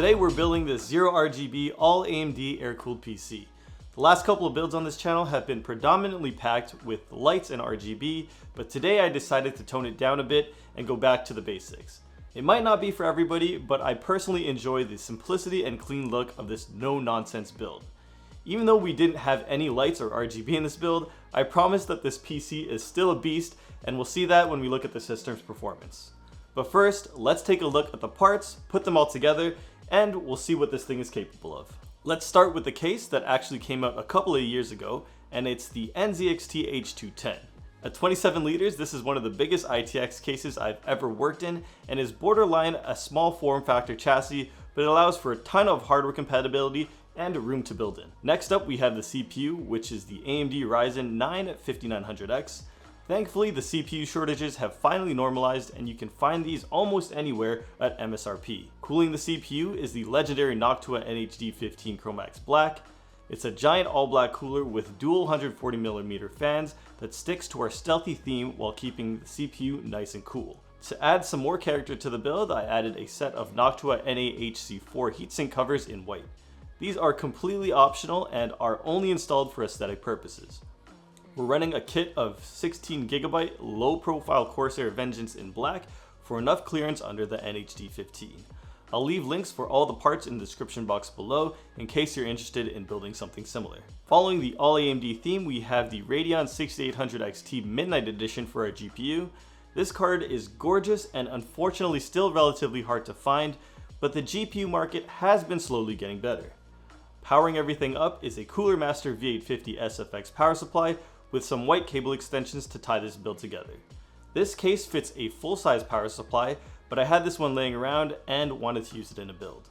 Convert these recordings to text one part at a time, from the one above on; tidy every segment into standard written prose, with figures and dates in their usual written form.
Today we're building this Zero RGB all AMD air-cooled PC. The last couple of builds on this channel have been predominantly packed with lights and RGB, but today I decided to tone it down a bit and go back to the basics. It might not be for everybody, but I personally enjoy the simplicity and clean look of this no-nonsense build. Even though we didn't have any lights or RGB in this build, I promise that this PC is still a beast, and we'll see that when we look at the system's performance. But first, let's take a look at the parts, put them all together, and we'll see what this thing is capable of. Let's start with the case that actually came out a couple of years ago, and it's the NZXT H210. At 27 liters, this is one of the biggest ITX cases I've ever worked in, and is borderline a small form factor chassis, but it allows for a ton of hardware compatibility and room to build in. Next up, we have the CPU, which is the AMD Ryzen 9 5900X. Thankfully, the CPU shortages have finally normalized, and you can find these almost anywhere at MSRP. Cooling the CPU is the legendary Noctua NH-D15 Chromax Black. It's a giant all-black cooler with dual 140mm fans that sticks to our stealthy theme while keeping the CPU nice and cool. To add some more character to the build, I added a set of Noctua NH-C4 heatsink covers in white. These are completely optional and are only installed for aesthetic purposes. We're running a kit of 16GB low-profile Corsair Vengeance in black for enough clearance under the NH-D15. I'll leave links for all the parts in the description box below in case you're interested in building something similar. Following the all AMD theme, we have the Radeon 6800XT Midnight Edition for our GPU. This card is gorgeous and unfortunately still relatively hard to find, but the GPU market has been slowly getting better. Powering everything up is a Cooler Master V850 SFX power supply with some white cable extensions to tie this build together. This case fits a full-size power supply, but I had this one laying around and wanted to use it in a build.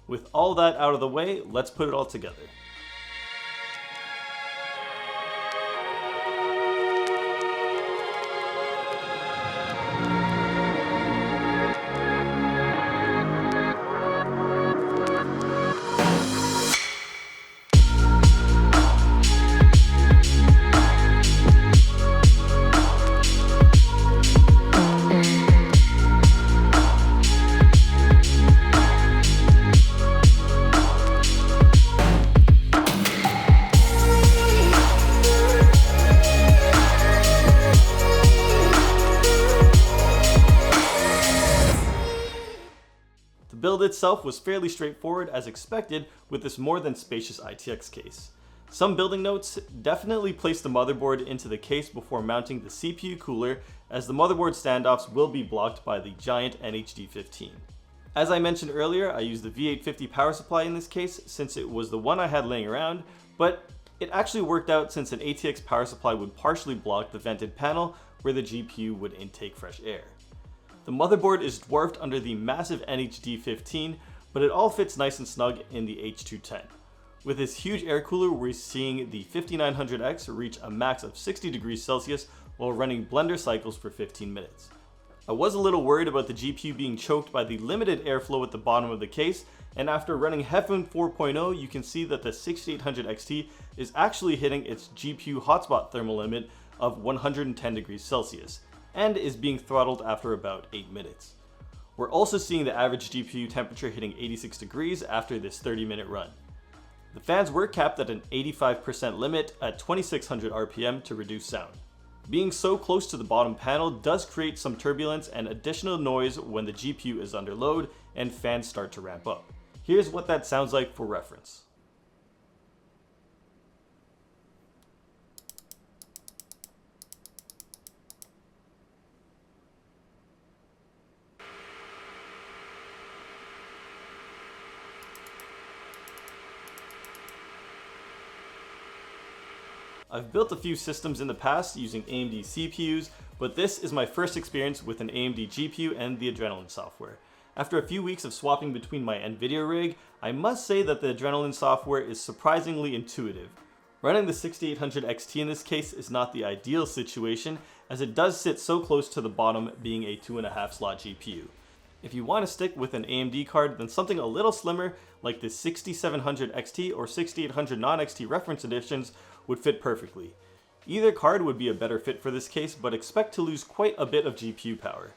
With all that out of the way, let's put it all together. The build itself was fairly straightforward as expected with this more than spacious ITX case. Some building notes: definitely place the motherboard into the case before mounting the CPU cooler, as the motherboard standoffs will be blocked by the giant NH-D15. As I mentioned earlier, I used the V850 power supply in this case since it was the one I had laying around, but it actually worked out since an ATX power supply would partially block the vented panel where the GPU would intake fresh air. The motherboard is dwarfed under the massive NH-D15, but it all fits nice and snug in the H210. With this huge air cooler, we're seeing the 5900X reach a max of 60 degrees Celsius while running blender cycles for 15 minutes. I was a little worried about the GPU being choked by the limited airflow at the bottom of the case, and after running Headwind 4.0, you can see that the 6800XT is actually hitting its GPU hotspot thermal limit of 110 degrees Celsius. And is being throttled after about 8 minutes. We're also seeing the average GPU temperature hitting 86 degrees after this 30-minute run. The fans were capped at an 85% limit at 2600 RPM to reduce sound. Being so close to the bottom panel does create some turbulence and additional noise when the GPU is under load and fans start to ramp up. Here's what that sounds like for reference. I've built a few systems in the past using AMD CPUs, but this is my first experience with an AMD GPU and the Adrenalin software. After a few weeks of swapping between my NVIDIA rig, I must say that the Adrenalin software is surprisingly intuitive. Running the 6800XT in this case is not the ideal situation, as it does sit so close to the bottom, being a 2.5 slot GPU. If you want to stick with an AMD card, then something a little slimmer like the 6700 XT or 6800 non-XT reference editions would fit perfectly. Either card would be a better fit for this case, but expect to lose quite a bit of GPU power.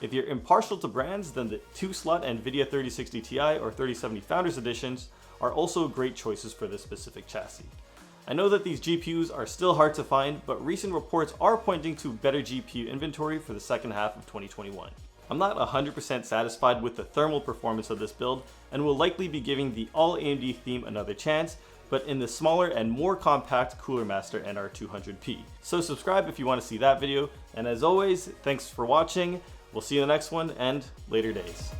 If you're impartial to brands, then the 2-slot NVIDIA 3060 Ti or 3070 Founders Editions are also great choices for this specific chassis. I know that these GPUs are still hard to find, but recent reports are pointing to better GPU inventory for the second half of 2021. I'm not 100% satisfied with the thermal performance of this build and will likely be giving the all AMD theme another chance, but in the smaller and more compact Cooler Master NR200P. So subscribe if you want to see that video, and as always, thanks for watching. We'll see you in the next one, and later days.